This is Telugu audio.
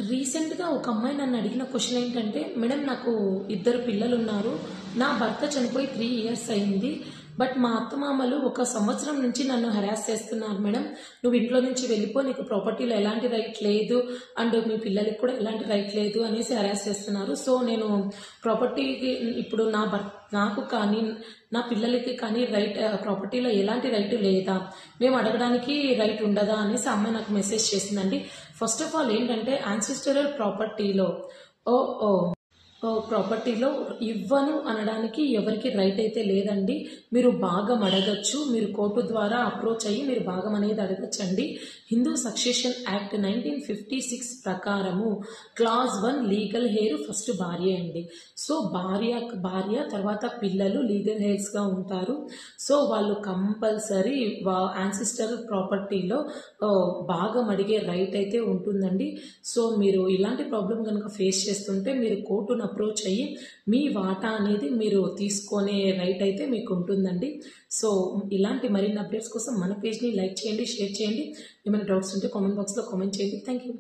రీసెంట్‌గా ఒక అమ్మాయి నన్ను అడిగిన క్వెషన్ ఏంటంటే, "మేడం నాకు ఇద్దరు పిల్లలున్నారు. నా భర్త చనిపోయి 3 ఇయర్స్ అయింది. బట్ మా అత్తమామలు ఒక సంవత్సరం నుంచి నన్ను హెరాస్ చేస్తున్నారు మేడం. నువ్వు ఇంట్లో నుంచి వెళ్ళిపో. నీకు ప్రాపర్టీలో ఎలాంటి రైట్ లేదు. అండ్ మీ పిల్లలకి కూడా ఎలాంటి రైట్ లేదు" అనేసి హెరాస్ చేస్తున్నారు. సో, నేను ప్రాపర్టీకి ఇప్పుడు నాకు కానీ, నా పిల్లలకి కానీ ప్రాపర్టీలో ఎలాంటి రైట్ లేదా? మేము అడగడానికి రైట్ ఉండదా? అనేసి ఆ అమ్మాయి నాకు మెసేజ్ చేసిందండి. ఫస్ట్ ఆఫ్ ఆల్ ఏంటంటే యాన్సిస్టరల్ ప్రాపర్టీలో ఓహ్! ఓహ్! ప్రాపర్టీలో ఇవ్వను అనడానికి ఎవరికి రైట్ అయితే లేదండి. మీరు భాగం అడగచ్చు. మీరు కోర్టు ద్వారా అప్రోచ్ అయ్యి మీరు భాగం అనేది అడగచ్చండి. హిందూ సక్సెషన్ యాక్ట్ 1956 ప్రకారము క్లాజ్ 1 లీగల్ హెయిర్ ఫస్ట్ భార్య అండి. సో, భార్య తర్వాత పిల్లలు లీగల్ హెయిర్స్గా ఉంటారు. సో, వాళ్ళు కంపల్సరీ యాన్సిస్టరల్ ప్రాపర్టీలో భాగం అడిగే రైట్ అయితే ఉంటుందండి. సో, మీరు ఇలాంటి ప్రాబ్లం కనుక ఫేస్ చేస్తుంటే మీరు కోర్టును అప్రోచ్ అయ్యి మీ వాటా అనేది మీరు తీసుకునే రైట్ అయితే మీకు ఉంటుందండి. సో, ఇలాంటి మరిన్ని అప్డేట్స్ కోసం మన పేజ్ని లైక్ చేయండి, షేర్ చేయండి. ఏమైనా డౌట్స్ ఉంటే కామెంట్ బాక్స్లో కామెంట్ చేయండి. Thank you.